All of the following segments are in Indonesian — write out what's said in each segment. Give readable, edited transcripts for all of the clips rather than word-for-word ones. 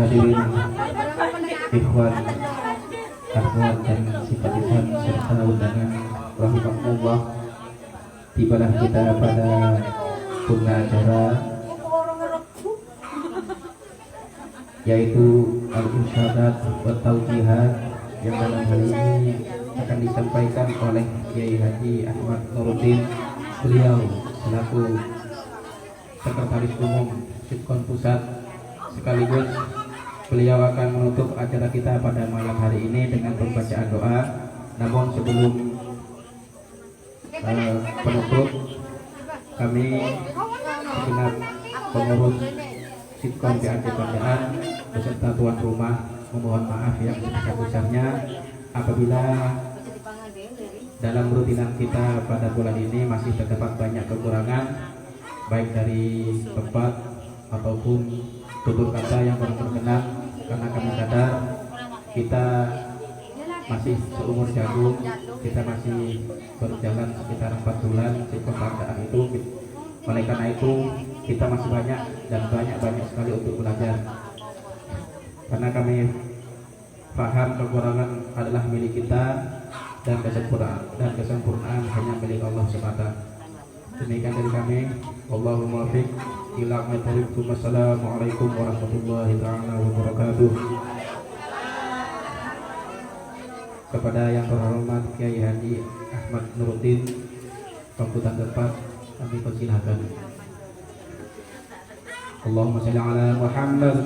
hadirin ikhwan, akhwat dan simpatisan serta undangan rahimakumullah, tibalah kita pada purna acara yaitu al-irsyadat wa taujihat yang dalam hal ini akan disampaikan oleh Kiai Haji Ahmad Nuruddin. Beliau selaku Sekretaris Umum Sitkon Pusat, sekaligus beliau akan menutup acara kita pada malam hari ini dengan pembacaan doa. Namun sebelum penutup, kami segenap pengurus Sitkon PAC Pandaan beserta tuan rumah memohon maaf yang sebesar-besarnya apabila dalam rutinan kita pada bulan ini masih terdapat banyak kekurangan, baik dari tempat ataupun tutur kata yang kurang berkenan, karena kami sadar kita masih seumur jagung, kita masih berjalan sekitar 4 bulan Sitkon Pandaan itu. Oleh karena itu kita masih banyak dan banyak sekali untuk belajar, karena kami paham kekurangan adalah milik kita dan kesempurnaan hanya milik Allah semata. Demikian dari kami. Allahumma fiq ila aqwamit. Wassalamualaikum warahmatullahi taala wabarakatuh. Kepada yang terhormat Kiai Haji Ahmad Nuruddin, sambutan tepat kami persilahkan. Allahumma shalli ala Muhammad.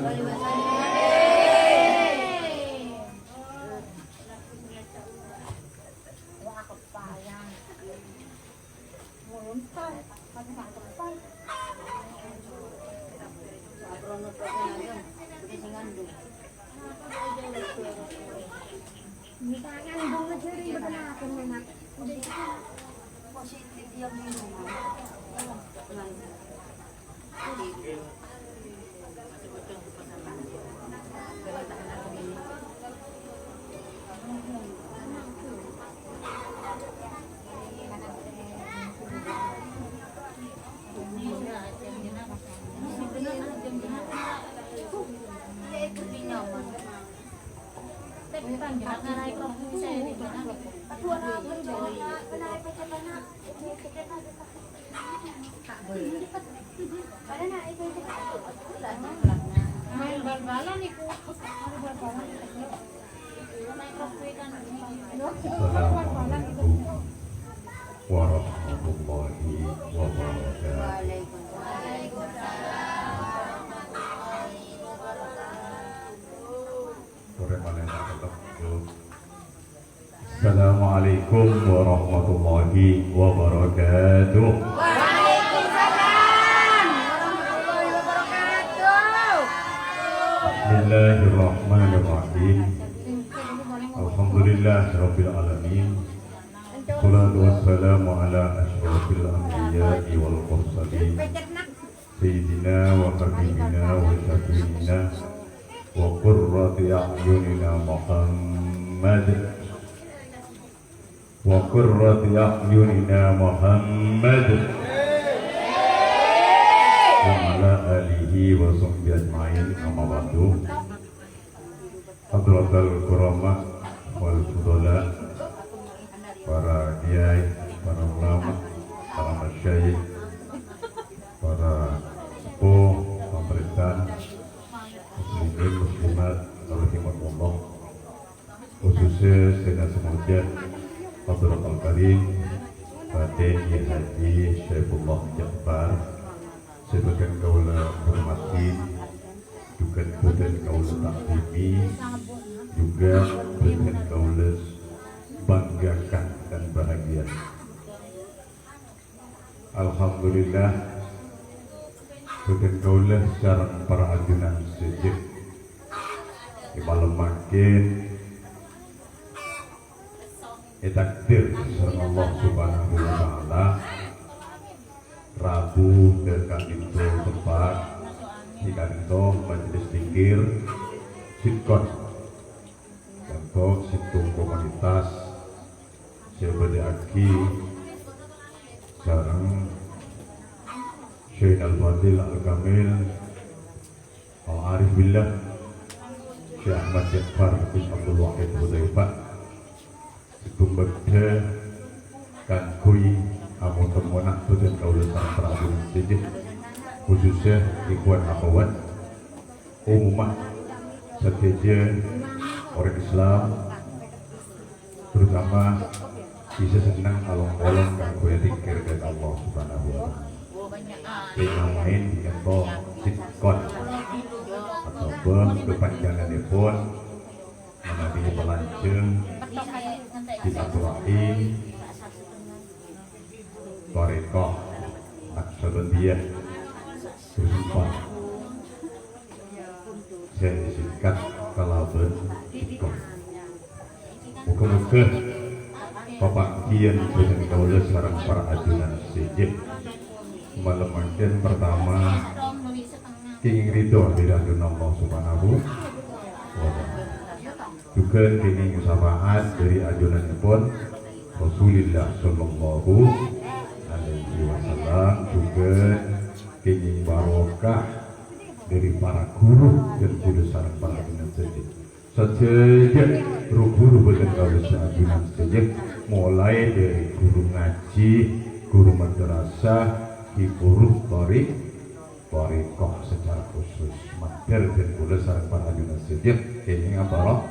Assalamualaikum warahmatullahi wabarakatuh. Assalamualaikum warahmatullahi wabarakatuh. Waalaikumsalam warahmatullahi wabarakatuh. Bismillahirrahmanirrahim. Alhamdulillah rabbil alamin. Salatu wassalamu ala asyrafil anbiya'i wal mursalin. Sayyidina wa habibina wa syafiina wa qurrati a'yunina Muhammad. Wa qurrati a'yunina Muhammad wa ala alihi wa sahbihi ajma'in, amma ba'du. Hadratul kurama wal fudala, para kiai, para ulama, para masyayikh, para sepuh, pemerintahan, muslimin, muslimat, rahimakumullah, khususnya Sayyidina Semuja Hadratul Karim Batin Kiai Haji Syaifullah Jabbar, sebagian kaula hormati, juga badan kaula takdimi, juga badan kaula banggakan dan bahagia. Alhamdulillah, badan kaula sareng para ajunan sejak di malam makin takdir sareng Allah Subhanahu wa taala Rabu dekat itu tempat di kanto majelis zikir Sitkon kanto situng komunitas sebade-aki sareng Syekh Al-Fadil Al-Kamil Al-Arif Billah Syekh Ahmad Jafar bin Abdul Wahid Hudzaifah Sekumbekde kan kui amun temonak betul kaula sareng Prabu Sejeh khususnya ikhwan akhwat umat seteja orang Islam terutama bisa senang along-along kan kue tikir ke Allah Subhanahu wa taala. Dengan main di kantong sitkon ataupun kepanjanganipun menjadi pelancong silaturahim Tarekat Naqsabandiyah Sumpah saya singkat kalaban sitkon. Muka-muka Bapak Kian dengan kaula sareng para ajunan sejeh malam manten pertama kenging ridho dari Allah Subhanahu wa taala. Juga kenging syafaat dari ajunanipun Rasulullah sallallahu alaihi wasallam, juga kenging barokah dari para guru dan guru sareng para ajunan sejeh. Sejak guru boten kaula ajunan sejeh mulai dari guru ngaji, guru madrasah, guru Tarekat secara khusus mater dan kula sareng para ajunan sejeh kenging barokah,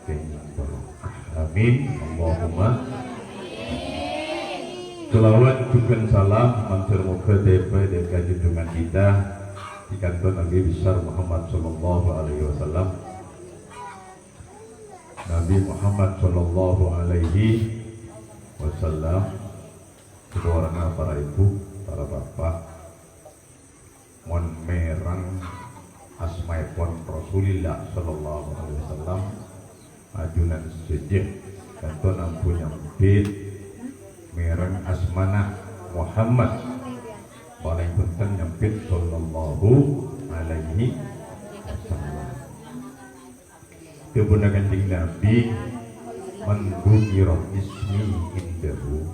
kenging barokah. Amin Allahumma. Selawat juga salam matur muga dewe dan kajungan kita di kantor Nabi besar Muhammad sallallahu alaihi wasallam. Nabi Muhammad sallallahu alaihi wasallam, saudara para ibu, para bapak, mon merang asmaipun Rasulullah sallallahu alaihi wasallam ajunan sejeh kanton ampun nyampit merang asmana Muhammad paling penting nyampit sallallahu alaihi wasallam. Kebuna kanjeng Nabi mendukira ismi indahu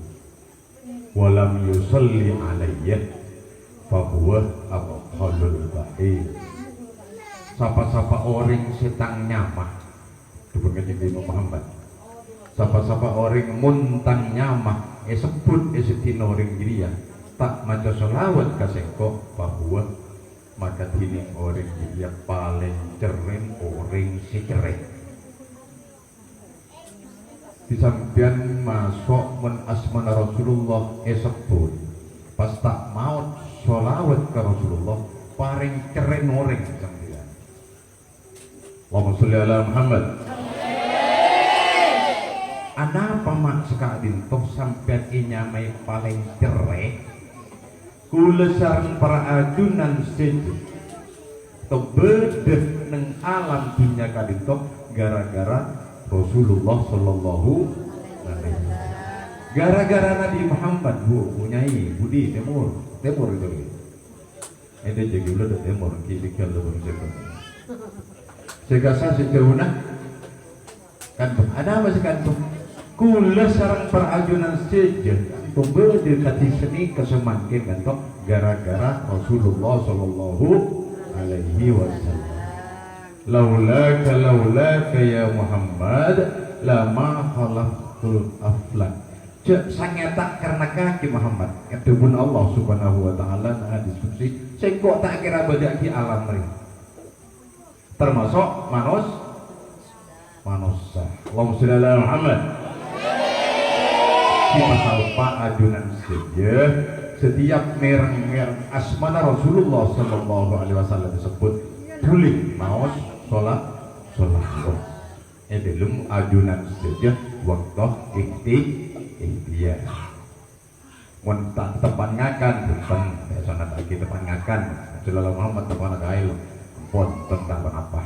walam yusalli alayya fahuwa abqalul bahir. Sapa-sapa orang setang nyamah kebuna kanjeng Muhammad, sapa-sapa orang muntang nyamah sebut sedina orang jiria tak maca selawat kasengko fahuwa maka tining orang jiria paling cereng orang si cereng. Disampian masuk men asmana Rasulullah sebut pas tak mau sholawat ke Rasulullah paling keren orang sampeyan. Allahumma sholli ala Muhammad. Ada apa mak sekadin toh sampeyan inyamai paling keren kula sareng para ajunan sejeh toh bedeh neng alam dunya kadin toh gara-gara Rasulullah sallallahu alaihi wasallam. Gara-gara Nabi Muhammad punyai budi temur itu. Ada jadi ulah dah temur kiri kalau berjalan. Segasa sejauhna kantung ada apa sih kantung? Kula sareng perajunan sejeh tunggu dekati seni kesemangkin kantung gara-gara Rasulullah sallallahu alaihi wasallam. Laulaka ya Muhammad lama khalaqtul aflak. Cek sangeta karena kaki Muhammad kedubun Allah Subhanahu wa taala nah diskusi sing kok tak kira badaki alam ring. Termasuk manusia. Allahumma sholli ala Muhammad. Di pasal Pak ajunan saja setiap mereng asmana Rasulullah sallallahu alaihi wasallam disebut boleh maos sholat belum ajunan saja waktu ikhtiar mentak tepan ngakan depan sangat lagi depan ngakan Rasulullah Muhammad depan gail pon tentang apa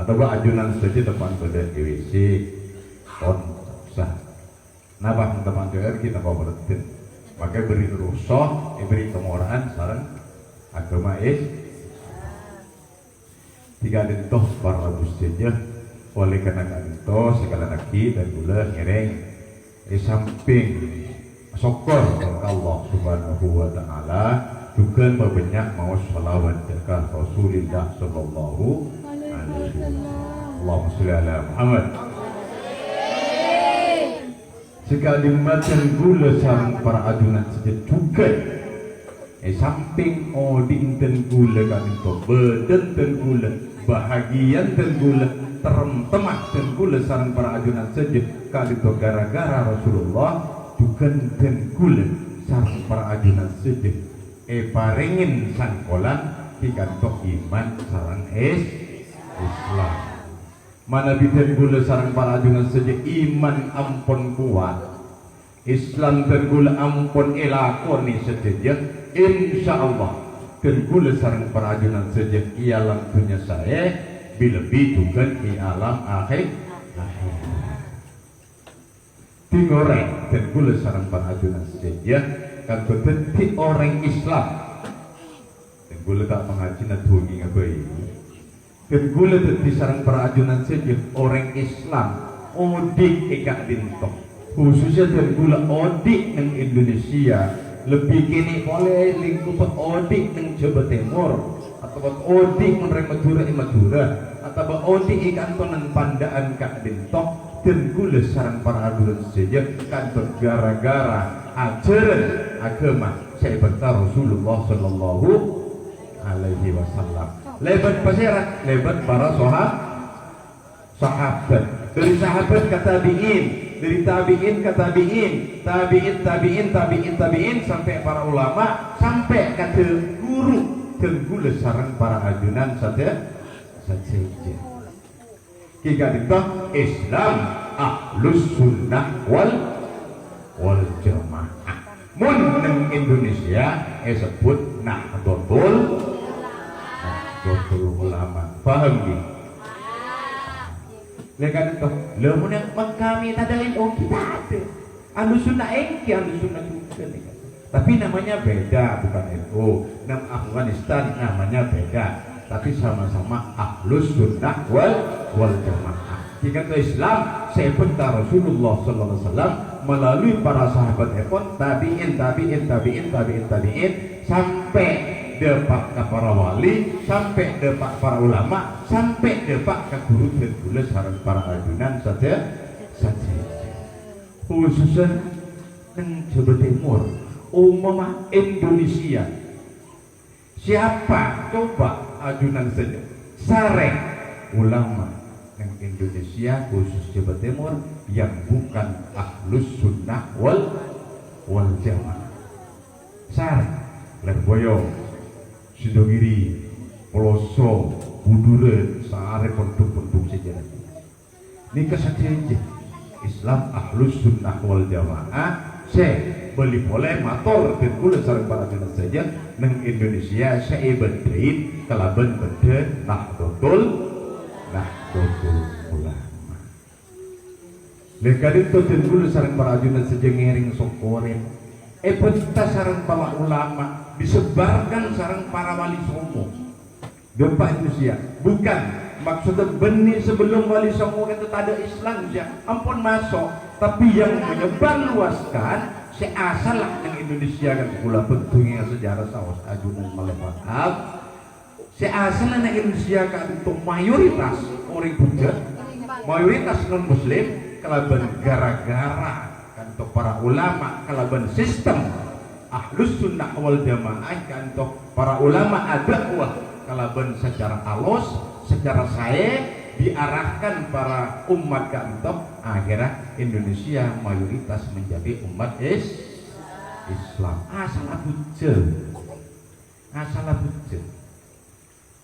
atau ajunan saja depan pada WC pon sah nabah teman DR kita bawa berarti maka beri rusuh beri kemurahan sarang agama tiga dentoh para saja oleh karena itu segala naki dan gula ngereng di samping syukur kepada Allah Subhanahu wa taala juga banyak mau sholawat dekat Rasulullah sallallahu alaihi wasallam. Allahumma sholli ala Muhammad. Sekali macan gula sarang para ajunan saja juga. Samping di inten gula kami to beden ten gula bahagian ten gula terem-temak ten gula sarang para ajunan saja kali to gara-gara Rasulullah juga ten gula sarang para ajunan saja paringin sangkolan dikantok iman sarang Islam. Mana biten gula sarang para ajunan saja iman ampun kuat, Islam dan gula ampun elakoni saja, insya Allah dan gula sarang para ajunan saja i alam dunia saya bila-lebih juga di alam akhir. Tingorek dan gula sarang para ajunan saja kan berarti orang Islam dan gula tak mengaji nadungi ngabai. Dan gula di sarang para ajunan saja orang Islam odik ekak dintok khususnya dan gula odik ng Indonesia lebih kini boleh lingkup odik ng Jawa Timur atau odik ng Madura atau odik ikantonan pandaan kak dintok dan gula sarang para ajunan saja kantor gara-gara ajaran agama saya berkata Rasulullah Sallallahu Alaihi Wasallam. Lebat pasirah, lebat para sahabat. Dari sahabat ke tabi'in, dari tabi'in ke tabi'in, tabi'in sampai para ulama, sampai ke guru dan gula sarang para ajunan saja. Jika itu Islam ahlus sunnah wal jamaah. Mun neng Indonesia sebut Nahdlatul ulama, paham gitu? Lekan itu, lemun yang kami tak ada NU kita ada, anu sunnah engki, anu sunnah juga. Tapi namanya beda, bukan NU. Nam Afghanistan namanya beda, tapi sama-sama ahlus sunnah wal jamaah. Jika ke Islam, sebentar Rasulullah Sallallahu Alaihi Wasallam melalui para sahabat epon, tabiin sampai depak ke para wali, sampai depak para ulama, sampai depak ke guru dan gula sarang para ajunan saja. Khususnya neng Jawa Timur, umumah Indonesia. Siapa coba ajunan saja? Sareng ulama neng Indonesia khusus Jawa Timur yang bukan ahlus sunnah wal jamaah. Sareng Lerboyo, Sidogiri, Peloso, Buduren, saare bentuk-bentuk sejarah. Ini kesaksian Islam ahlus sunnah wal jamaah. Saya beli boleh motor dan gula sarang para ajunan saja neng Indonesia saya bedain kalaban beda Nahdlatul ulama. Lekat itu dan gula sarang para ajunan saja ngering sokoren. Peta sarang para ulama disebarkan sarang para wali songo gempa Indonesia, bukan maksudnya benih sebelum wali songo itu tak ada Islam ya ampun masuk, tapi yang menyebar luaskan seasal lah yang Indonesia kan pula bentuknya sejarah saus ajunan melepas seasal yang Indonesia kan untuk mayoritas orang Buddha, mayoritas non Muslim kalaban gara-gara kan untuk para ulama kalaban sistem ahlus sunnah wal jamaah kantok para ulama dakwah kalaban secara alus secara saya diarahkan para umat kantok akhirnya Indonesia mayoritas menjadi umat Islam asal abujel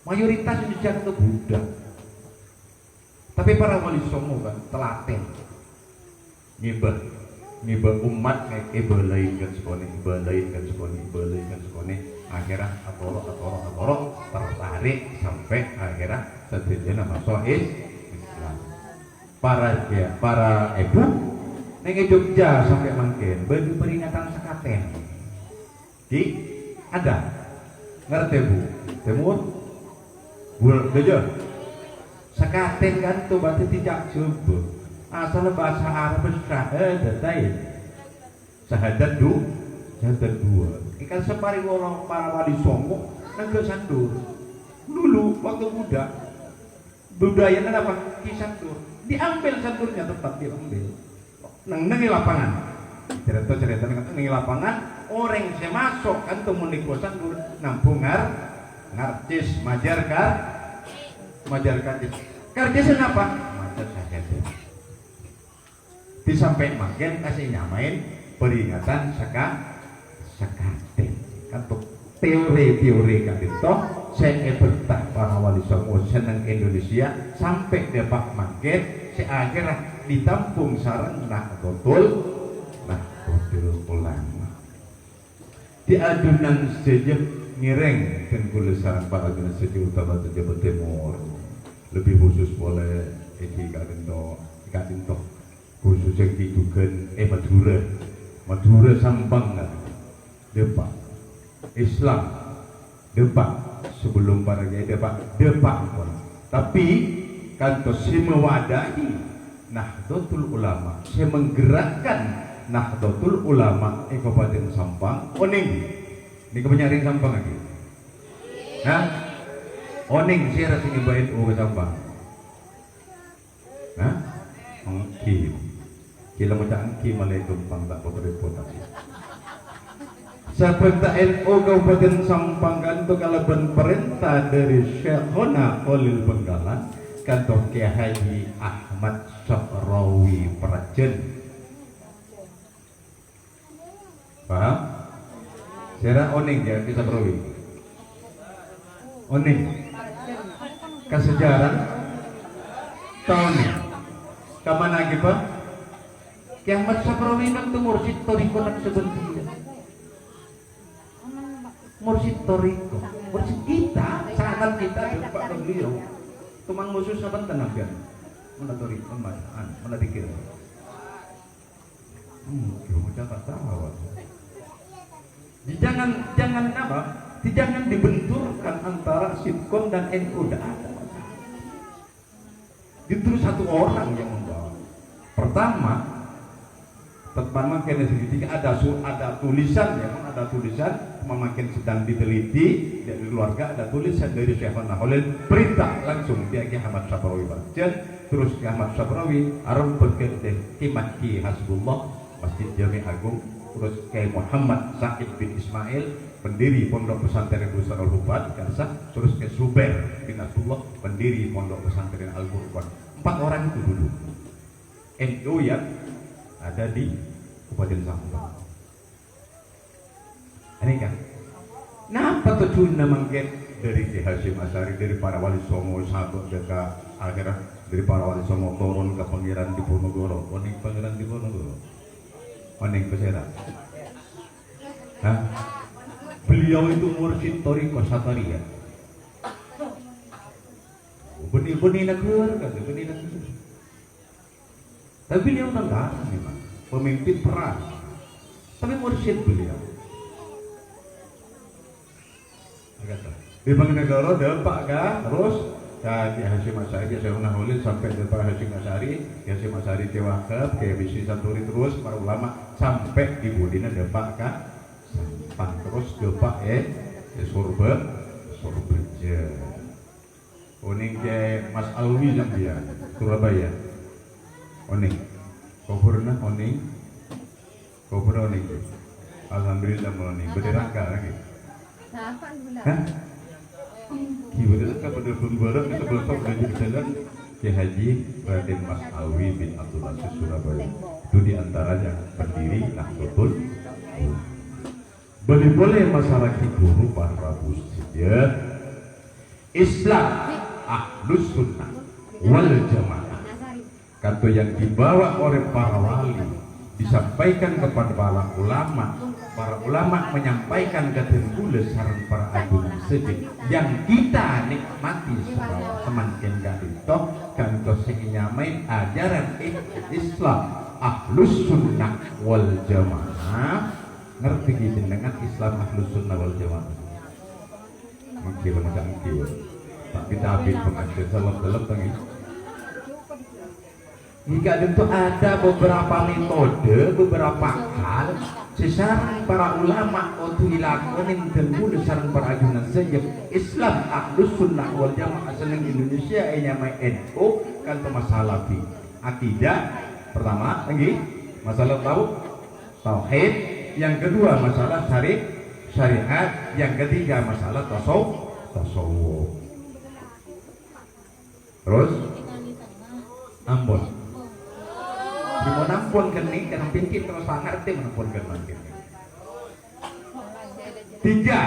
mayoritas Indonesia itu Buddha, tapi para wali songo kan telaten ngibah umat kayak belain kan sekone akhirnya atoro tertarik sampai akhirnya setujuan masuk Islam. Para ibu neng Jogja sampai mangkin bagi peringatan sekaten ada ngerti bu Timur Gajah sekaten kan tuh berarti tidak coba asal bahasa Arab syahadat dua ikan separi orang para wali songo nggak sandur dulu waktu muda budayanya apa? Kisantur. Diambil santurnya, tetap diambil. Nengi lapangan. Cerita nengi lapangan, orang saya masuk kan temu niko santur, nampung ngarcis majar karcis. Karcis apa? Majar saja. Disampai makin kasih nyamain peringatan sekate. Kan teori-teori kan itu saya bertah para wali songo seneng Indonesia sampai dapat makin seakhirnya ditampung sarang Nahdlatul Ulama di adunan sejak ngireng dan kula sarang para adunan sejak utama Jawa Timur lebih khusus boleh di kadinto khusus yang didugan Madura Sampang kan depak Islam depak sebelum para kiai depak pun tapi kantos si mewadahi Nahdlatul Ulama saya menggerakkan Nahdlatul Ulama Kabupaten Sampang oning ini kepenyaring Sampang lagi nah oning saya rasanya baik ke Sampang nah mungkin kila macam angki malay tumpang tak berreputasi. Seperti NU Kabupaten Sampang kanto kalaban perintah dari Syekhona Khalil Benggalan kantor Kiai Haji Ahmad Saprawi Prajen. Paham? Saya oning ya kita Saprawi. Oning. Kesejarah tahun ini. Kapan lagi Pak? Kiai Ahmad Saprawi nak tu mursyid toriko nak sebentar. Mursyid toriko, mursyid kita, sahabat kita depan beliau. Tumang musuh sahabat tenang kan? Mana toriko, mana dikir? Cuma cakap tahu. Jangan apa? Jangan dibenturkan antara Sitkon dan NU dah ada. Justru satu orang yang membawa. Pertama, makin segitiga ada tulisan ya, ada tulisan makin sedang diteliti dari keluarga ada tulisan dari Syekhona Khalil perintah langsung dia Kiai Ahmad Saprawi Prajen terus Kiai Ahmad Saprawi arep berkete Ki Hasbullah Masjid Jami Agung terus Kiai Muhammad Said bin Ismail pendiri Pondok Pesantren Nusantara Al-Hubat Kansah terus Kiai Zubair bin Abdullah pendiri Pondok Pesantren Al-Qur'an 4 orang itu dulu NU yang ada di Kabupaten Sampang. Ini kan, kenapa tujuannya mungkin dari Ki Hasyim Asy'ari dari para wali songo sahabat dekat akhirnya dari para wali songo turun ke Pangeran Diponegoro, Pangeran Diponegoro, Peserak. Nah, beliau itu mursyid Thariqah Satariyah. Benih-benih negara kan, benih negara. Tapi beliau tengah memang pemimpin perang, tapi mursyid beliau. Di Bangnegara dapat kan, terus Kiai Hasyim Asy'ari, Syekhona Khalil sampai ke Pak Hasyim Asy'ari, Kiai Hasyim Asy'ari Tewakaf, Kiai Bisi Santuri terus para ulama sampai di Budina dapat kan, Sampang terus dapat Surbeja. Oning Kiai Mas Alwi Zambia, Surabaya. Oning, koburna oning, alhamdulillah oning, berderangka lagi. Hah? Berderangka pada pembarang kita belum belajar jalan Kiai Haji Raden Mas Alwi bin Abdul Aziz Surabaya. Itu diantaranya pendiri Nahdlatul Ulama. Boleh masyarakat guru para Rabu ya. Islam Ahlus Sunnah wal Jamaah. Kata yang dibawa oleh para wali disampaikan kepada para ulama menyampaikan ketentuan sarang para agung sejak yang kita nikmati semakin itu kanto senyamain ajaran Islam Ahlus Sunnah wal Jamaah. Ngerti gitu dengan Islam Ahlus Sunnah wal Jamaah mungkin macam itu tapi tabit pengajian dalam tangi. Jika tentu ada beberapa metode, beberapa hal sesarang para ulama otu ilakonin tenggu sarang para ajunan saja Islam Ahlus Sunnah wal Jamaah seneng Indonesia nyamai NU kan masalah fi akidah pertama lagi masalah tauhid, yang kedua masalah syariat, yang ketiga masalah tasawuf. Terus Ambon. Mau nampun kening kan pinggir terus ngerti menampun kening. Tiga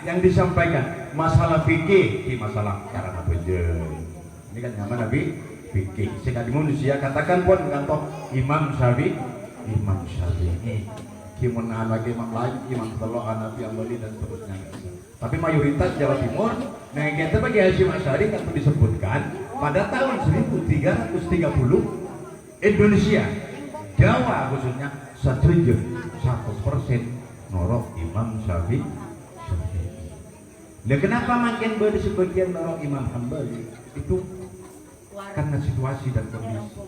yang disampaikan masalah fikih di masalah cara nabejen. Ini kan nyaman Nabi fikih. Sekali manusia katakan pun kantor Imam Syafi'i, Kimun lagi Imam lain, Imam Telo, Hanafi, Ambali dan seterusnya. Tapi mayoritas Jawa Timur, nah kita bagi Hasyim Asy'ari kan disebutkan pada tahun 1330 Indonesia, Jawa khususnya 100% norok Imam Syafi'i. Nah, kenapa makin ber sebagian norok Imam Hambali itu karena situasi dan kondisi.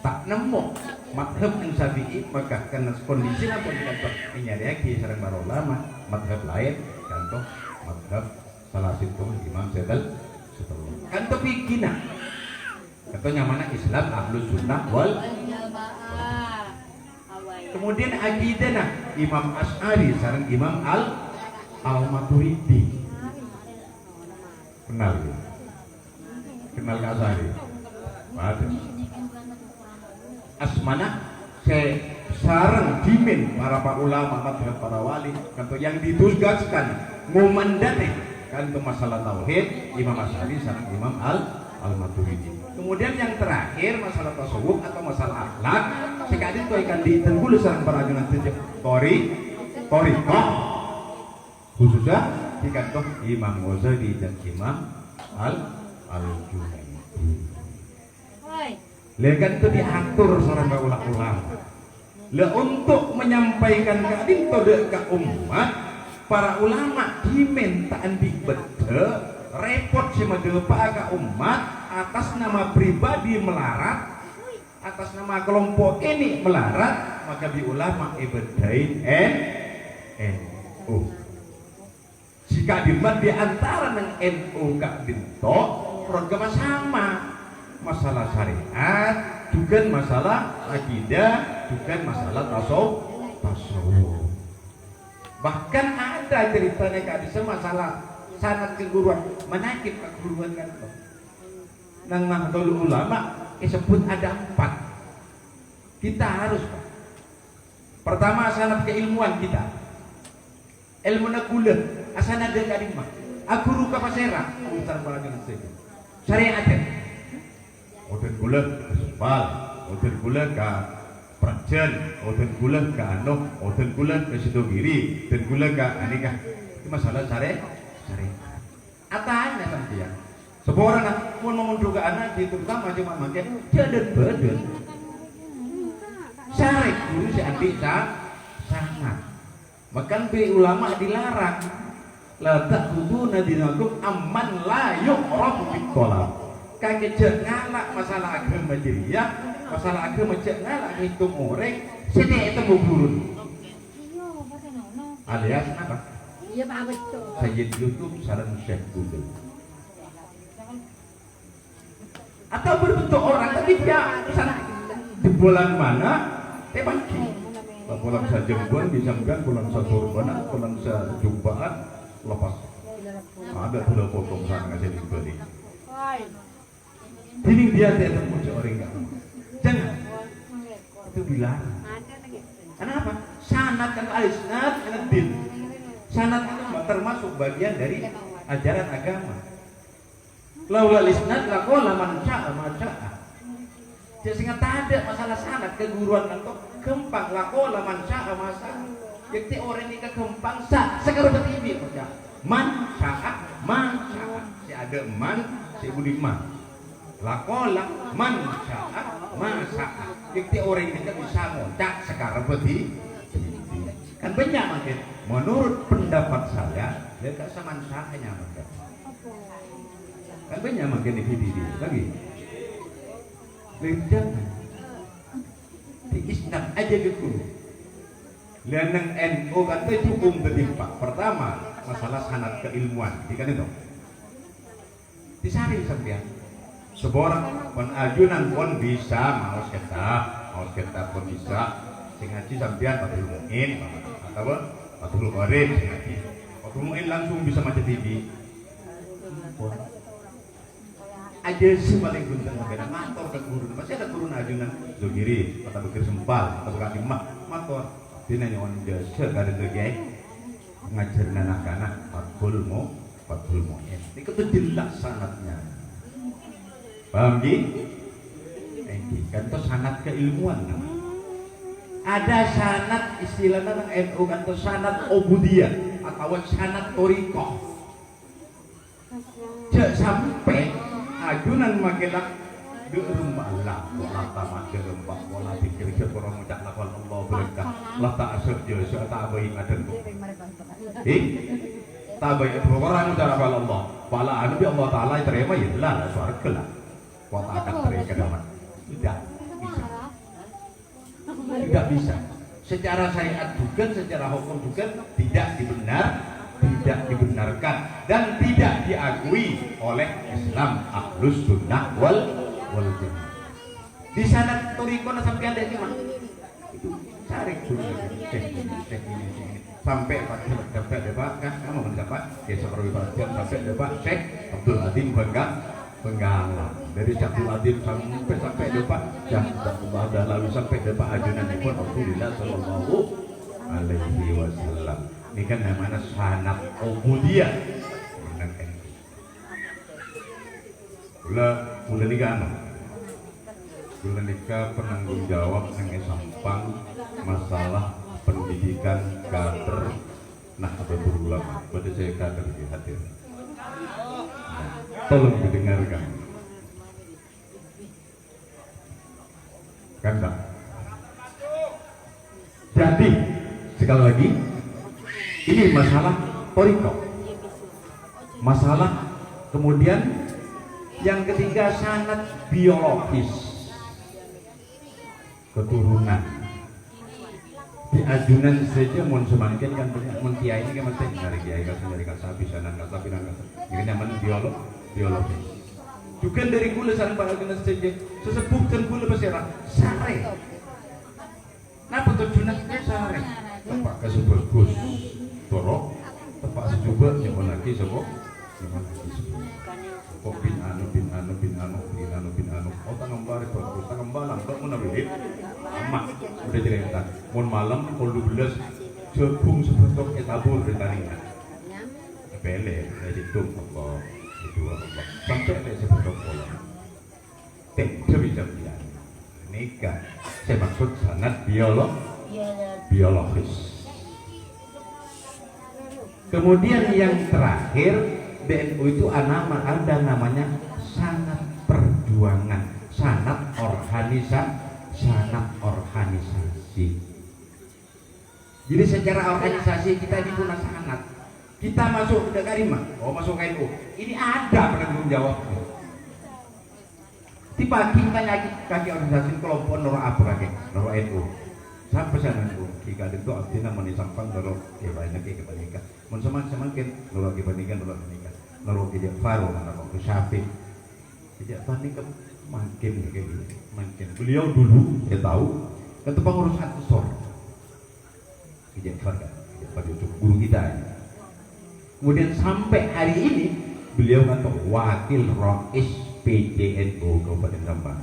Tak nemu madhab yang Syafi'i maka karena kondisi apa kantor menyariaki sareng para ulama madhab lain kantor madhab salah satu Imam setelah kantor pikina katanya mana Islam Ahlus Sunnah wal Jamaah. Kemudian akidana Imam Asy'ari sareng Imam Al-Maturidi. Kenal ya? Kenal ke Asy'ari? Ada asmana sareng dimin para ulama madhab para wali kanto yang ditugaskan ngomandane kanto masalah tauhid Imam Asy'ari sareng Imam Al-Maturidi. Kemudian yang terakhir masalah tasawuf atau masalah akhlak sekali itu akan ditenggul sareng para ajunan sejak Thariqah khususnya di kanto Imam Ghazali dan Imam Al-Junaidi. Lekan itu diatur sareng ulama. Le untuk menyampaikan keadaan tode ke umat para ulama dimintaan dibede repot sama depa ke umat atas nama pribadi melarat, atas nama kelompok ini melarat, maka di ulama ibedain NU. Jika dimat di antara nang NU kak binto program sama masalah syariat, juga masalah akidah, juga masalah tasawuf. Bahkan ada ceritanya kadis masalah sanad keguruan, menakib keguruan kan. Nang Nahdlatul Ulama disebut ada 4. Kita harus pertama sanad keilmuan kita. Ilmu nakula, asana ada kalimah. Aguru kapasera, urusan para dengan syariat. Oden gula ke Sepal, oden gula ke Prajen, oden gula ke Anoh, oden gula ke Sidogiri, oden gula ke Anikah. Itu masalah syariat. Atanya sampeyan. Sebuah orang pun mengunduh ke anak di terutama cuma makin dia dan badan. Syariat guru si adik sangat. Makan bi ulama dilarang. La ta'khuduna dinakum amman la yu'rafu biqalam. Kaki cek ngalak masalah agama jeriah, masalah agama cek ngalak hitung orang, sini itu burun. Alias apa? Iya Pak betul. Sayyid YouTube sareng Syekh Google. Atau berbentuk orang tapi dia sana di bulan mana? Tebaki. Bulan sajembuan dijamkan bulan saturban, bulan sajumpaan lepas. Ada sudah potong sana aja dibeli. Ini dia tidak muncul orang enggak. Jangan. Itu dilarang. Kenapa? Sanad dan al-isnad dan din. Sanad itu termasuk bagian dari ajaran agama. Laula al-isnad laqala man syaa ma syaa. Jadi sehingga tak ada masalah sanad keguruan atau gempang laqala man syaa ma syaa. Jadi orang ini kegempang sekarang ini kerja. Man syaa ma syaa. Si ada man, si budiman. Lakola man syaa masa dikti orang ini bisa ngocak sekarang beti kan banyak makin menurut pendapat saya mereka sama sahanya makin kan banyak makin di video lagi jangan di isnad aja gitu Leneng NU kata itu bertimpa. Pertama masalah sanad keilmuan, ikan itu. Disari sampean. Seborang pun ajunan pun bisa maos kita pun bisa. Sing ngaji sampean Fathul Muin atau Fathul Qorib sing ngaji. Fathul Muin langsung bisa maca TV. Aja sih paling gunting sampean mator ke guru. Masih ada turun ajunan Zogiri, kata Bekir Sempal, atau Kak Imah, mator. Dina nyawan jasa kada tegay ngajarin anak-anak Fathul Muin. Ini itu jelas sanatnya. Paham Ji? Ini kan itu sanat keilmuan. Ada sanat istilahnya ng NU kan itu sanat ubudiyah atau sanat torikoh. Cek sampai ajunan makinak gerembalah wala tamat gerembak wala pikir orang ucap lafal Allah berkah lah tak asal jasa tak baik adan tak baik orang ucap lafal Allah pala anu bi Allah Ta'ala terima ya lah surga lah kota akan terima kedaman tidak bisa secara syariat juga secara hukum juga tidak dibenarkan dan tidak diakui oleh Islam Ahlus Sunnah wal Jamaah. Di sana toriko sampai ada di mana? Itu cari sunnah sampai debat kan kamu mendapat ya seperti sampai debat Syekh Abdul Adim Benggala dari Abdul Adim sampai debat yang ada lalu sampai debat ajunan itu Rasulullah Sallallahu Alaihi Wasallam. Ini kan namanya sanad ubudiyah. Mulai nikah penanggung jawab yang sampang masalah pendidikan kader Nahdlatul Ulama. Pada saya kader di hadir. Tolong didengarkan. Kan tak? Jadi sekali lagi ini masalah toriko. Masalah kemudian yang ketiga sanad biologis. Keturunan di ajunan saja mun semakin kan banyak mun kiai ini kan mesti dari kiai kasih dari kasabi sanan kasabi dan ini namanya biologis juga dari gula sarang para ajunan saja sesepuh dan gula beserah sare napa tujuan kita sare tepak kesebuah gus torok tepak sejuba nyebon lagi sebok kok bin anu oh tangan baris bagus tangan balang kok menawid amat udah cerita mon malam pukul 12 jagung sebetok etabur di taringan pele dari hitung Allah itu Allah sampai dari sebetok pola jam-jam nikah saya maksud sanad biologis. Kemudian yang terakhir DNU itu ada namanya sanad perjuangan, sanad organisasi. Jadi secara organisasi kita ini punya sanad. Kita masuk ke Karima, masuk ke NU. Ini ada penanggung jawabnya. Di pagi tanya kaki organisasi kelompok noro apa kaki noro NU. Sampai sana itu jika itu artinya menisampang noro kebanyakan kebanyakan. Mun semakin noro kebanyakan noro tidak faru noro kesafi. Tidak panik makin kayak gini. Makin beliau dulu dia tahu kata pengurus Ansor. Tidak faru pada guru kita ini. Kemudian sampai hari ini beliau kan wakil Rais PJNU Kabupaten Sampang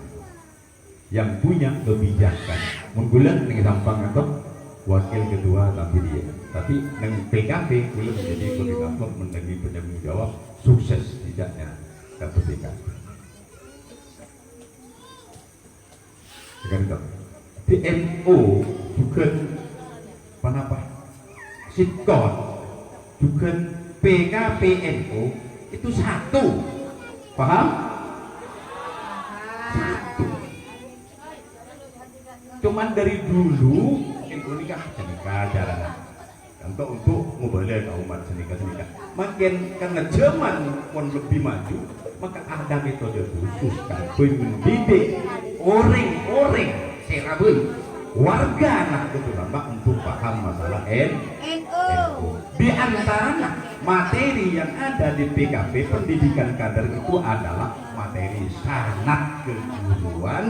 yang punya kebijakan menggulang dengan Sampang atau wakil kedua tapi dia tapi dengan PKP belum menjadi koordinator menjadi penanggung jawab sukses tidaknya dapat PKP. Sekarang di NU juga apa Sitkon juga PKPNU itu satu, paham? Satu. Cuman dari dulu NU ini kan senika jalan untuk membeli kaum umat senika. Makin karena zaman pun lebih maju, maka ada metode khusus kan mendidik orang serabun warga Nahdlatul Ulama untuk paham masalah NU. Di antara materi yang ada di PKP pendidikan kader itu adalah materi sanad keguruan,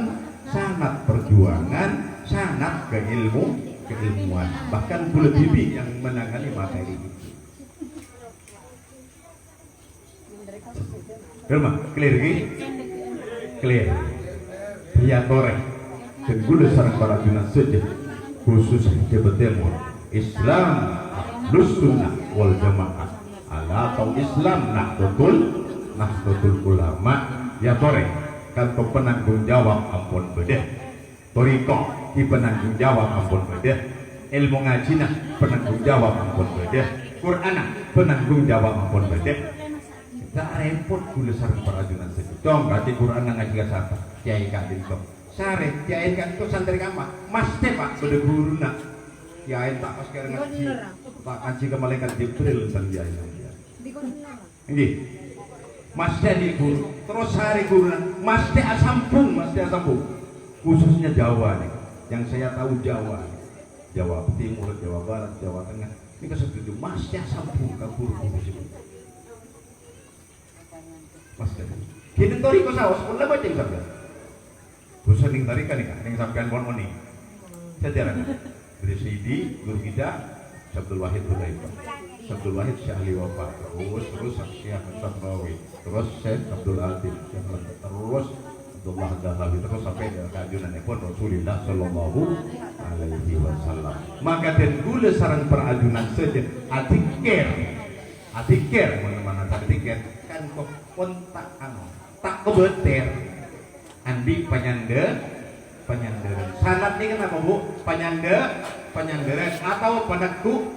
sanad perjuangan, sanad keilmuan. Bahkan Bule Bibi yang menangani materi itu. Clear lagi? Clear. Dia torek dan gula sarang para junat saja khusus di Timur Islam Sunnah wal Jamaah atau Islam Nahdlatul Ulama ya torek kan penanggung jawab ampun bedeh toriko di penanggung jawab ampun bedeh ilmu ngajina penanggung jawab ampun bedeh Qur'ana penanggung jawab ampun bedeh. Tak repot gula sarang parajunan saja. Dong, berarti Quran ngaji ke siapa? Kiai Kadin dong. Sare, Kiai Kadin itu santri kamar. Mas teh pak, beda guru nak. Kiai tak pas kira ngaji. Tak ngaji ke malaikat Jibril dan Kiai nanti. Ini, Mas teh di guru. Terus sare guru nak. Mas teh asampung, khususnya Jawa nih. Yang saya tahu Jawa, Jawa Timur, Jawa Barat, Jawa Tengah. Ini kesetuju. Mas teh asampung ke guru sini. Kini tori ko saos pun laba ceng sampean. Dosa ning tari kan ning sampean pon moni. Sejarah. Dari Sidi, Guru kita Abdul Wahid Hudzaifah. Abdul Wahid Syahli Wafa. Terus Syekh Sabawi. Terus Syekh Abdul Aziz. Terus Abdullah Dahlawi. Terus sampai ke kajunan pun Rasulullah sallallahu alaihi wasallam. Maka den gula sareng perajunan saja Atiker mana atiker kan kok pun tak kebeter andi panyanderan sanad ini kenapa bu panyanderan atau penekuk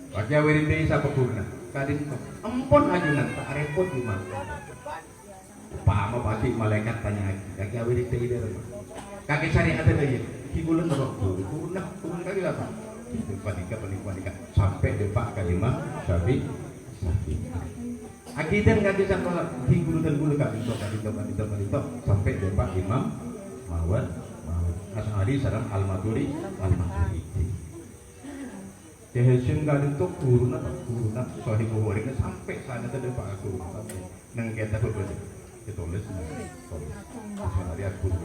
baca wirid sa pegurna kadin empon ajunan tak repot gimana pama pasti malaikat tanya kaki wirid teh ide kaki syariat teh hibulan kurun kaki apa panika sampai depak kalimah Syafi'i. Akidah nggak bisa kalau di guru dan guru kadito sampai depak Imam Mawad Asy'ari sareng Al-Maturidi. Kehesin kadito guruna sahih Bukhari sampai sana teh depak guru nang kita berbeda ditulis Asy'ari guru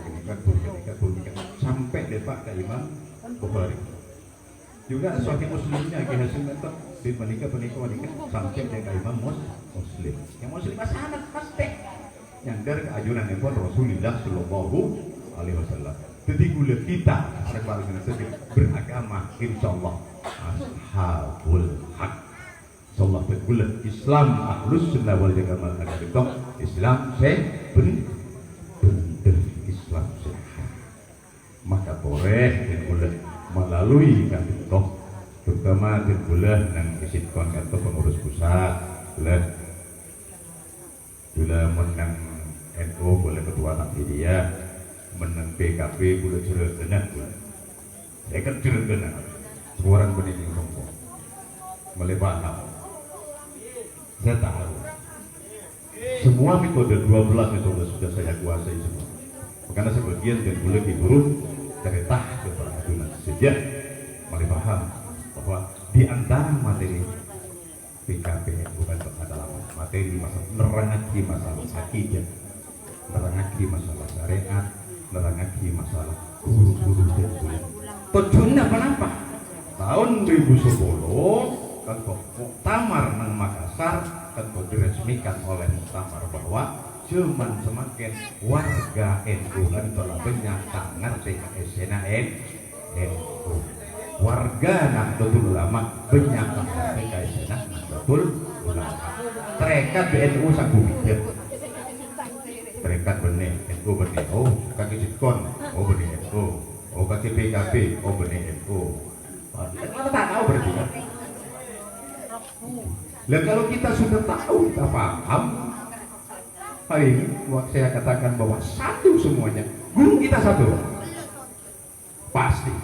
sampai depak ke Imam Bukhari. Juga sahih Muslimnya Ki Hasim itu di menikah sampai dengan Imam Muslim. Yang Muslim sanad pasti yang dari keajunan pun Rasulullah sallallahu alaihi wasallam. Jadi gula kita beragama insyaallah ashabul haq. Insyaallah gula Islam Ahlus Sunnah wal Jamaah itu Islam bener Islam sehat. Maka boleh gula melalui kantor terutama terbulah dan isitkon kantor pengurus pusat bila menang NU boleh ketua Muhammadiyah menang PKP boleh cerah genap saya kan cerah genap seorang pendidik kelompok melepas saya tahu semua metode 12 metode sudah saya kuasai semua karena sebagian dan boleh diburu cerita kepada sejak mari paham bahwa di antara materi PKP bukan adalah materi nerangaki masalah akidah, nerangaki masalah syariat, nerangaki masalah guru-guru dan guru. Tujuannya apa? Tahun 2010 kan muktamar nang Makassar kan diresmikan oleh muktamar bahwa cuman semakin warga NU kan telah menyatakan TKSN NU warga Nahdlatul Ulama menyatakan TKSN Nahdlatul Ulama terekat BNU sakubitnya terekat benih NU benih kaki sitkon benih NU kaki PKP benih NU kita tak tahu berarti kan dan kalau kita sudah tahu kita paham hari ini saya katakan bahwa satu semuanya guru kita satu pasti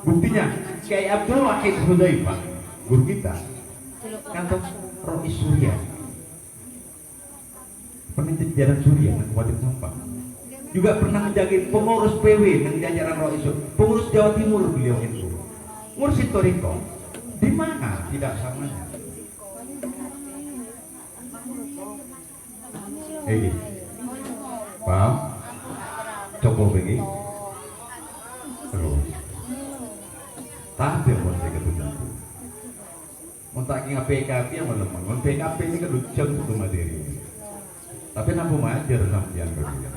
buktinya Kiai Abdul Wahid Hudzaifah guru kita kantor Rois Surya peneliti jalan Surya Kabupaten Sampang juga pernah menjadi pengurus PW dan jajaran Roiso, pengurus Jawa Timur beliau itu. Mursyid Thariqah, di mana tidak samanya? Paham? Coba begini. Terus. Tapi mau saya ketujuan. Mau tak ingat PKP yang melemah. PKP ini kan jam satu materi. Tapi nampu majar sampean berdua.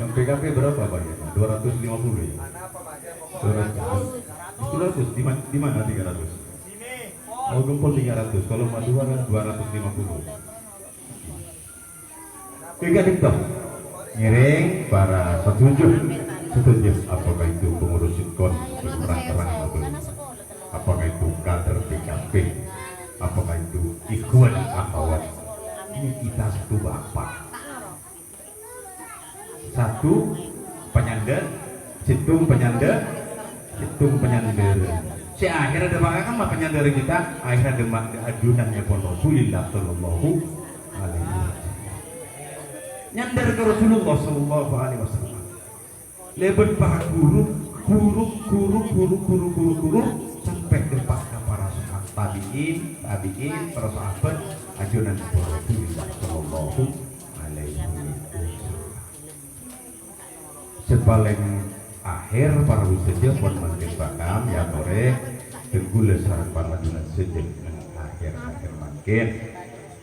Yang PKP berapa bayarnya? 250 ya? 200. Di mana 300? Oh, gempol 300. Kalau Madura 250. Tiga TikTok. Ngiring para setuju. Apakah itu pengurus sitkon berterang-terang atau apakah itu kader PKP, apakah itu ikhwan akhwat. Ini kita satu bapak, satu penyandera, situng penyandera. Si akhir ada bakal mah penyandera kita, akhir ada adunannya pun Rasulullah Sallallahu Alaihi Wasallam. Nyandar ke Rasulullah Sallallahu Alaihi Wasallam. Lebar para guru sampai ke para sahabat tabiin, para sahabat ajunan Rasulullah Sallallahu Alaihi Wasallam. Sepaling akhir para wisata pun makin bakam ya tore tenggula sarang para ajunan sejak akhir makin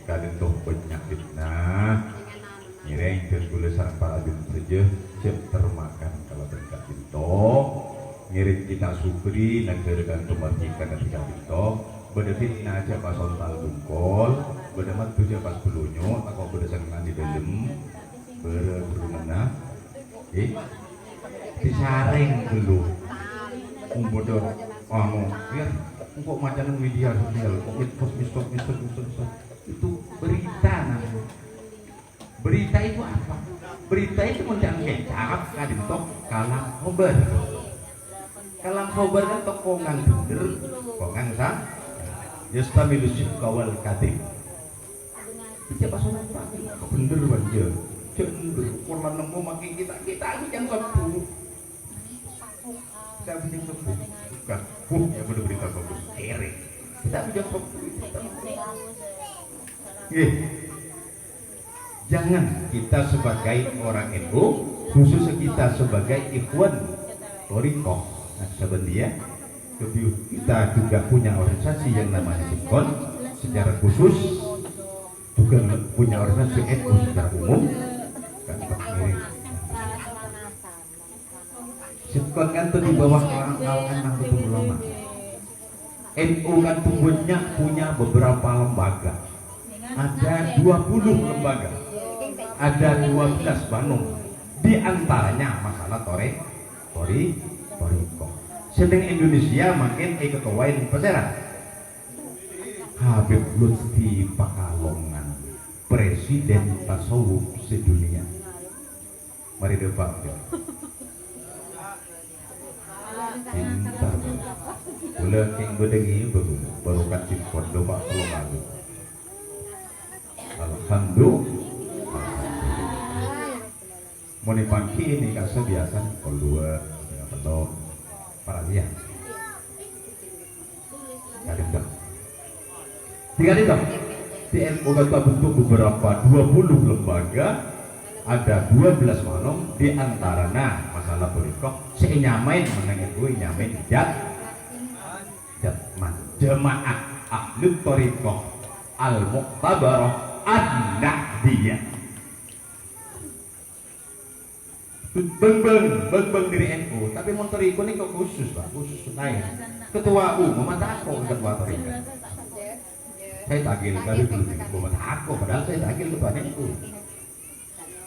kalian tuh penyakit ngiring tenggula sarang para ajunan sejak termakan kalau berkat itu ngiring kita syukuri negara dan kemerdekaan ketika itu berdefitna aja pas ontal bungkol berdemat tujuh pas belunyo atau berdesangan di dalam berumena disaring dulu bodoh kamu ya kok macam media sosial itu berita namanya. Berita itu apa? Berita itu menjangkau cakap kadin tok kalang khobar. Kalang khobar kan tok kongang bener, kongang sah. Yastamilu kawal kadin. Baca pas orang pakai bener banjir. Cendur kalau nemu makin kita ini yang kebu. Kita punya kebu. Bukan ya bener berita bagus. Kere. Kita punya kebu. Jangan kita sebagai orang NU, khususnya kita sebagai ikhwan Thariqah. Nah, sebenarnya kita juga punya organisasi yang namanya Sitkon secara khusus, juga punya organisasi NU secara umum. Kan Sitkon kan itu di bawah kalangan Nahdlatul Ulama. NU kan punya beberapa lembaga. Ada 20 lembaga. Ada 12 banung, di antaranya masalah Thariqah. Sedang Indonesia makin ketuain peseran Habib Lutfi Pakalongan, presiden tasawuf sedunia. Mari depan pintar boleh king bedengi baru kasih kode pak tolong aku. Alhamdulillah. Moni pagi ini kasih biasa kedua dengan penuh para lihat. Kadang tiga itu di NU kita bentuk beberapa 20 lembaga, ada 12 manung di antaranya masalah Thariqah. Saya nyamain menengah gue nyamain jemaah Ahlul Thariqah Al-Muqtabarah An-Nahdiyah. Beng dari NU, tapi mau Thariqah ini kok khusus pak, khusus lain. Ketua umum mata aku ketua Thariqah. Saya tagil dari dulu mata aku, padahal saya tagil ketua NU.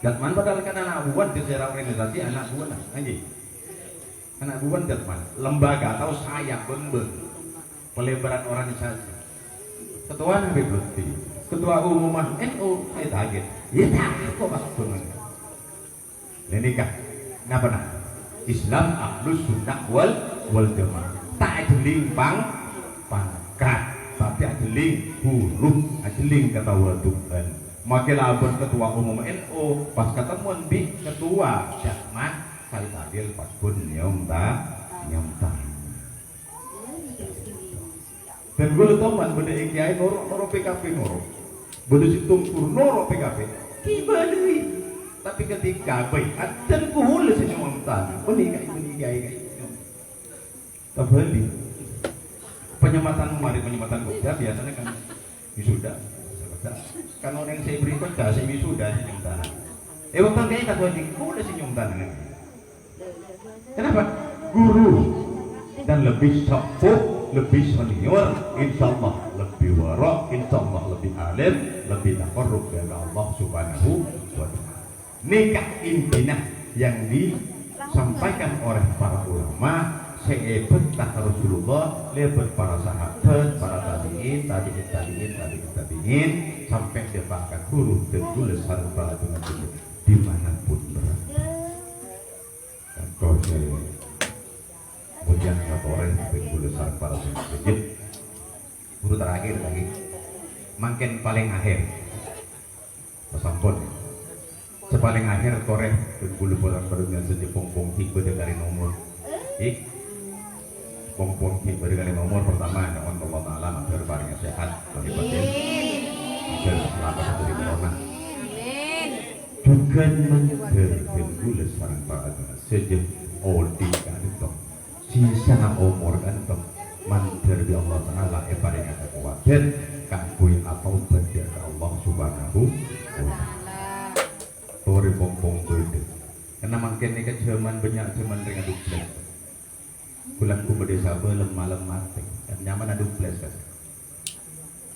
Jatman padahal kan anak buan di sejarah organisasi anak buan anjing. Anak buan jatman, lembaga atau saya beng pelebaran organisasi. Ketua Habib Lutfi, ketua umum NU saya tagil. Ya tak aku masuk dengan. Ini kah? Napa nak? Islam Ahlus Sunnah wal Jamaah. Tak ajeling pangkat, tapi ajeling huruf, ajeling kata Tuhan. makin abon ketua umum NU pas ketemuan bi ketua Jakman kali adil pas pun nyom dan gue teman benda kiai noro PKP noro benda situngkur noro PKP kibadui tapi ketika baik dan kuhul senyum tanah menikah ini kiai tapi penyematan mari penyematan bukti biasanya kan wisuda kan orang yang saya beri kota saya wisuda senyum tanah waktu kayaknya tak wajib kuhul senyum tanah kenapa? Guru dan lebih sepuh lebih senior insyaallah lebih wara insyaallah lebih alim lebih taqarrub kepada Allah subhanahu wa ta'ala nikah intinah yang disampaikan oleh para ulama seebet tak Rasulullah lebat para sahabat para tabi'in sampai dia bahkan huruf dan tulis harfa dengan dimanapun berada dan kau hujan ngatoren tulis harfa dengan guru terakhir lagi makin paling akhir pesampun sepaling akhir korek bulu bola barunya saja pong hikbah dari nomor pong hikbah dari nomor pertama dengan Allah Taala matur paling sehat bagi batin dan selamat dari corona juga menter bulu sarang para saja odi kan itu sisa umur kan itu manter di Allah Taala paling ada kuatir kakui atau berdia ke Allah Subhanahu wa ta'ala Tori pong itu karena makin ini kejaman banyak cuman dengan duplex bulan ku berdesa malam mati dan nyaman ada duplex kan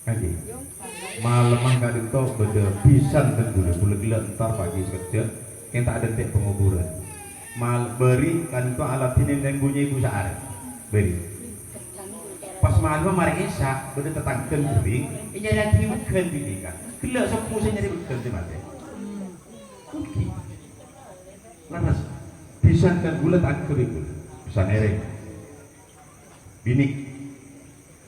lagi malam mangga itu beda pisan dan boleh gila entar pagi kerja yang tak ada tiap penguburan mal beri kan itu alat ini dan bunyi ibu saar beri pas malam mari isya beda tetangkan kering ini lagi bukan ini kan gila sepuh saya nyari bukan mati Oke, laras bisa kan bulat akhir itu bisa nereng bini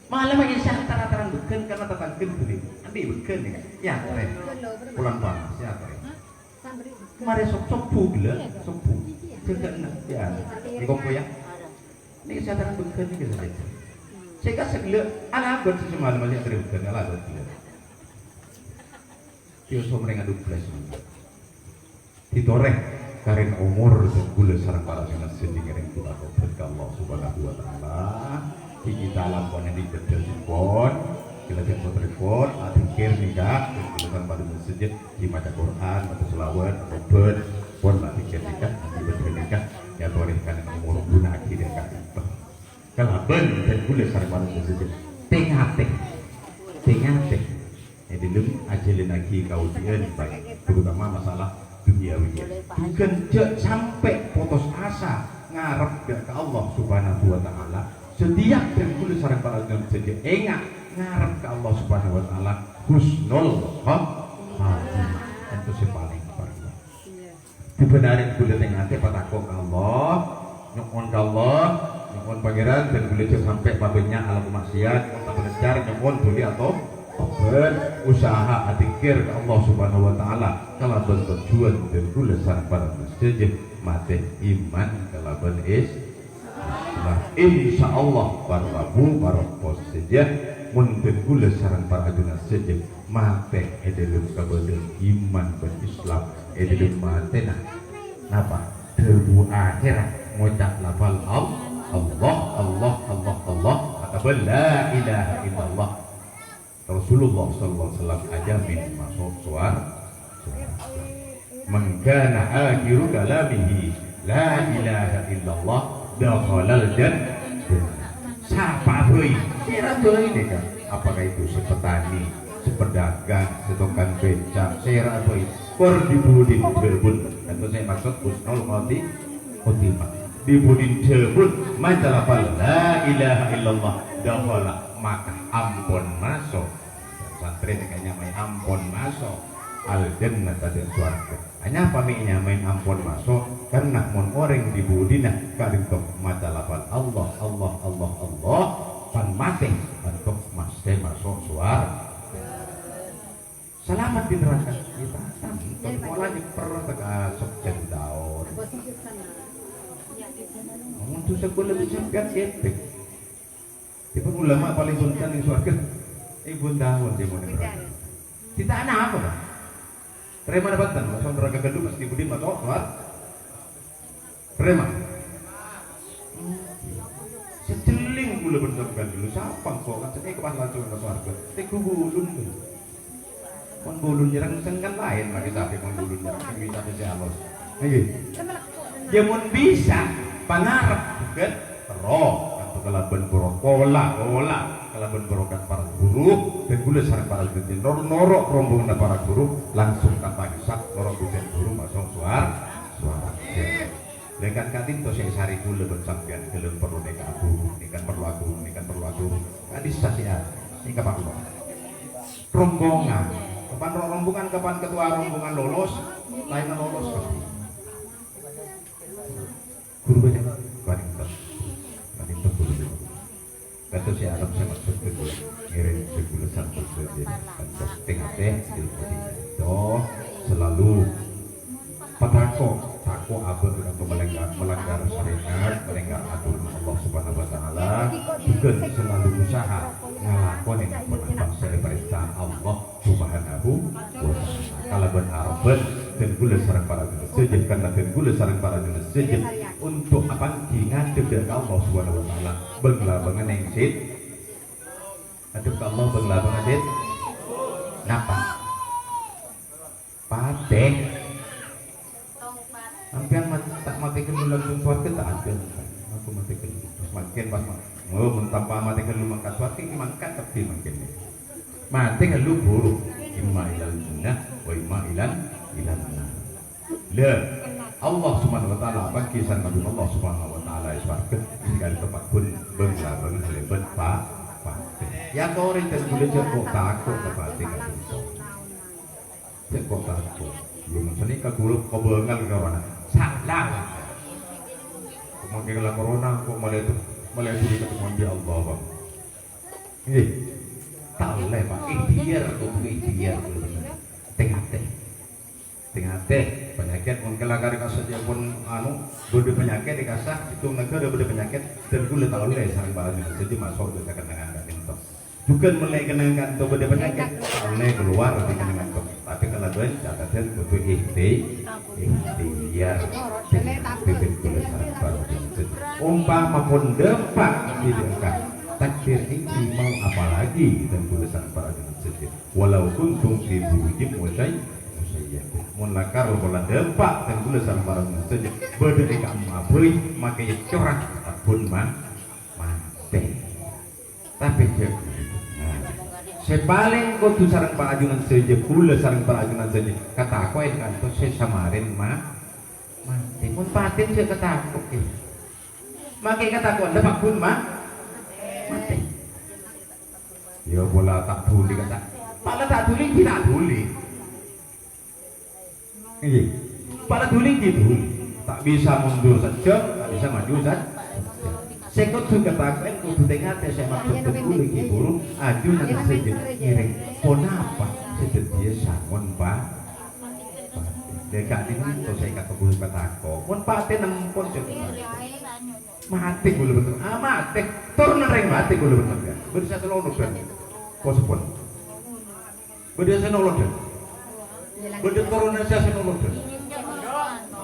malam aja saya antara bukan karena tetangkan beli nanti bukan ya keren pulang panas ya keren kemarin sok pugla sok pug jangan ya ini kok ya ini saya terang bukan ini saja saya kasih gila anak buat semalam aja keren bukan alat buat gila dia so mereka duples ditoreh karin umur dan gula sarang para dengan sedih yang kita berkat Allah subhanahu wa ta'ala kita lakukan yang dikecil telepon kita jemput telepon akhir nikah dan kita pada masjid di baca Quran baca selawat obat pun lah pikir nikah nanti bernikah ya torehkan yang umur guna akhir yang kata itu kalaban dan gula sarang para masjid tengah jadi lebih ajalin lagi kau dia baik terutama masalah duniawi bukan sampai putus asa ngarep ke Allah subhanahu wa ta'ala setiap dan kulit sarang para jam saja enggak ngarep ke Allah subhanahu wa ta'ala husnul khatimah itu yang paling penting dibenarin kulit yang nanti patakok Allah nyokon ke Allah nyokon pangeran dan kulit sampai babenya alam maksiat tak belajar nyokon boleh atau berusaha atikir ke Allah subhanahu wa ta'ala kalau bertujuan dan gulasan pada masjid mati iman kalaban insya Allah para rabu para pos saja muntin gulasan para ajunan saja mati edelum kabadil iman berislam edelum mati napa debu akhirat ngucap lafal Allah atau la ilaha illallah Rasulullah sallallahu alaihi wasallam aja min masuk suara mengkana akhiru kalamihi la ilaha illallah dakhalal jannah siapa boy kira boy ini kan apakah itu sepetani sepedagang setukang becak sira boy perdibudin debun itu saya maksud husnul khotimah dibudin debun majalapal la ilaha illallah dakhala maka ampun masuk santri kayaknya main ampun masuk al jannah tadi suarga hanya paminya main ampun masuk karena mon orang di budina karintok mata lapan Allah pan mati untuk masih masuk suarga selamat di neraka kita mulanya pernah tegasok jadi daun untuk sekolah lebih sampai epic tipe ulama paling sultan di surga ibu daun dia mau neraka kita anak apa kan terima dapatan masuk neraka kedua pasti budi masuk keluar terima sejeling gula bentukkan dulu siapa kok kan saya kepas langsung ke surga teku bulun kon bulun nyerang sengkan lain lagi tapi kon bulun nyerang bisa bisa halus dia mau bisa pangarap kan roh atau kelaban borok pola kelaban borokan para guru dan gula sarang para guru norok rombongan para guru langsung kata isak norok bukan guru masuk suara dengan katin to saya sari gula bersampian gelem perlu neka guru ikan perlu aku hadis sasia ini kapan lo rombongan kapan rombongan kapan ketua rombongan lolos lain lolos guru banyak paling top guru kata si Arab saya maksud ke guru ngirim segula sampai saja kantor tengah-teh itu selalu patako tako abad untuk melanggar syariat melanggar aturan Allah Subhanahu Wa Taala bukan selalu usaha ngelakon yang pernah saya perintah Allah Subhanahu Wa Taala kalau benar dan gula sarang para jenis sejak karena dan gula sarang para jenis sejak untuk apa ingat kepada Allah Subhanahu Wa Taala benglabangan yang sit aduk Allah benglabangan sit napa pate sampean tak matikan lu langsung suat kita ada aku matikan makin pas mentampa matikan lu mangkat suat ini mangkat tapi makin matikan lu buruk imma ilal jannah wa imma ilan la Allah Subhanahu Wa Taala bagi san Nabi Allah Subhanahu Wa Taala iswarga tinggal tempat pun bengla lebat pak ya kau orang boleh jatuh takut kepada jatuh takut belum seni kaguluk kebengal kawan salah kemarin kalau corona kok malah itu ketemu dia Allah bang ini tak boleh pak ikhtiar tengah teh penyakit mungkin lagari kasih pun bodi penyakit dikasah itu negara bodi penyakit dan gula tak boleh sarang balanya jadi masuk juga kenangan kantor juga mulai kenangan kantor bodi penyakit mulai keluar dari kenangan kantor tapi kalau doa catatan butuh ikhtiar bibit gula sarang balanya umpama pun dempak didengar takdir ini mau apalagi dan gula sarang balanya saja walaupun fi burujim mun lakar bola dempak dan gula sarang balanya saja berdiri kamu abui makanya corak pun mati tapi sepaling kudu sarang parajunan saja gula sarang parajunan saja kata aku yang kantor saya samarin mati mun patin saya kata aku makanya kata aku dempak pun mati ya bola tak tuli kata pala tak tuli tidak tuli pala tuli gitu tak bisa mundur saja tak bisa maju saja saya kudu katakan kudu tengah saya maksud kudu burung aju nanti saja ngiring kenapa sedia sangon pak dekat ini tuh saya kata kudu kataku pun paten nempon mati kudu betul mati turun nering mati kudu betul kan bisa selalu kan kau sepon beda selalu kan beda turun saya selalu kan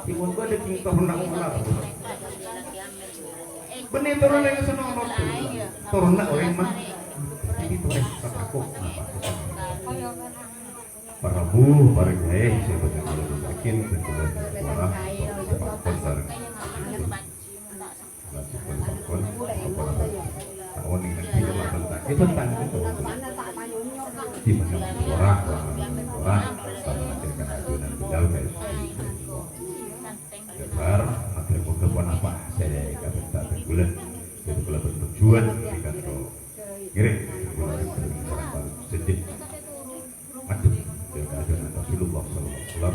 timun gua ada tingkah renang mana benih turun yang selalu turun nak orang mah ini tuh kataku para bu para gaya saya betul yakin betul suara cepat sarang tahun ini tidak tentang itu tentang itu di mana suara sama dengan ajunan beliau guys besar materi pokok apa saya kata tak bulan itu kalau bertujuan di kantor ngirim bulan sedih macam jaga ajunan Rasulullah SAW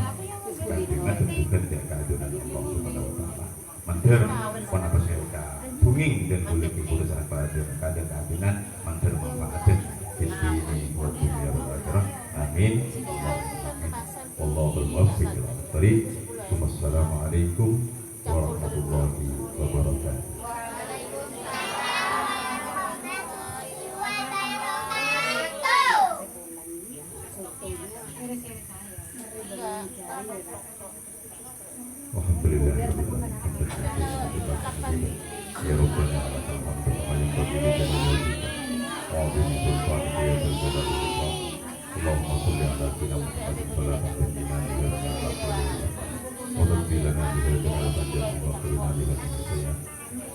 dan dengan bukan jaga ajunan Allah Subhanahu Wa Taala manter pun apa saya bunging dan boleh dibulus apa ada keajunan manter manfaatkan jadi ini buat dunia akhirat amin sawabbil thariq. Wassalamualaikum warahmatullahi wabarakatuh. Alhamdulillah ya Rabbana lakal hamdu kama yanbaghi li jalali wajhika wa 'azimi sultanika ya dzal jalali wal ikram. Allahumma shalli ala sayyidina Muhammadin salatan tunjina biha min al-aqwali wa tadfi lana biha jalatan jannati wa qina biha min as-sayyi'at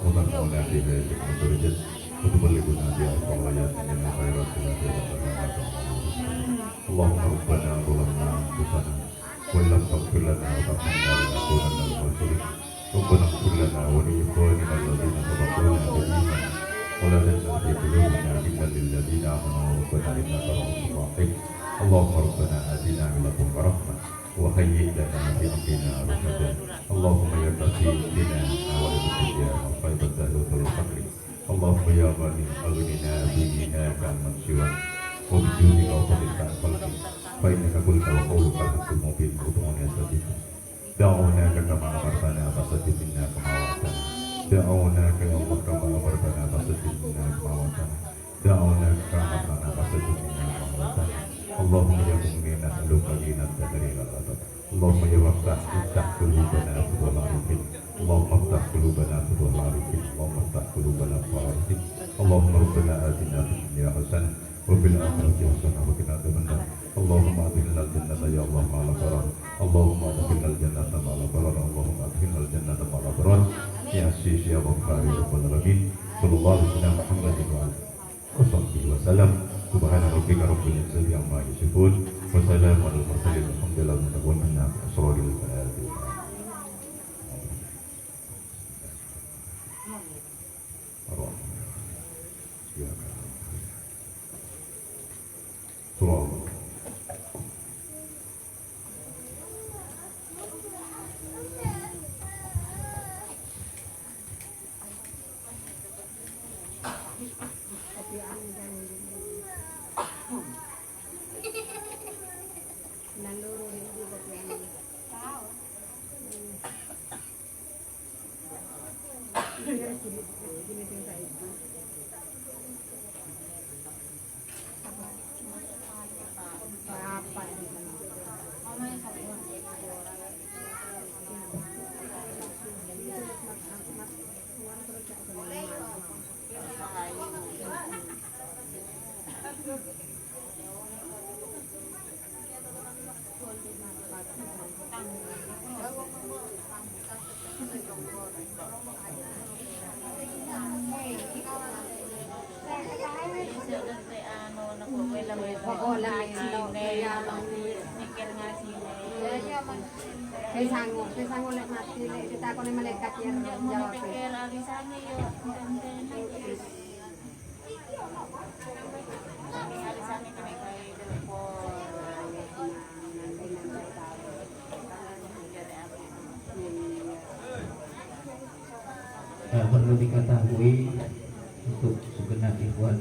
wa tarhamna biha min darajat wa tuballighuna biha al-ghayat min al-khairat ila jannati Allahumma rabbana zalamna anfusana wa lam taghfir lana wa tarhamna lanakunanna minal khasirin. ربنا اغفر لنا ولإخواننا الذين سبقونا بالإيمان ولا تجعل في قلوبنا غلا للذين آمنوا ربنا إنك رؤوف رحيم. اللهم ربنا آتنا من لدنك رحمة وهيئ لنا في أمرنا رشدا. اللهم يا كفيل بنا نوائب الدنيا وخير الدهر والفقر. اللهم يا غني أغننا بغناك عمن سواك وبجودك وفضلك عن خلقك فإنك قلت وقولك الحق المبين وطمن يستجيب. دعوناك كما أمرتنا فاستجب منا كما وعدتنا. دعوناك يا الله كما أمرتنا فاستجب منا كما وعدتنا. دعوناك كما أمرتنا فاستجب منا كما وعدتنا. اللهم يا مؤمن نسألك غنى الدهر إلى الأبد. اللهم يا افتح قلوبنا فتوى العارفين. اللهم افتح قلوبنا فتوى العارفين. اللهم افتح قلوبنا فتوى العارفين. اللهم ربنا آتنا في الدنيا حسنة وفي الآخرة حسنة وقنا عذاب النار. اللهم أدخلنا الجنة يا الله مع الأبرار. اللهم أدخلنا الجنة مع الأبرار. اللهم أدخلنا الجنة مع الأبرار يا عزيز يا غفار يا رب العالمين. صلى الله عليه وسلم محمد وعلى آله وسلم. سبحان ربك رب العزة عما يصفون وسلام على المرسلين والحمد لله رب العالمين. أسرار الفاتحة. Kesangun lek mati lek ditakoni malaikat ya jawab. Perlu diketahui untuk segenap ikhwan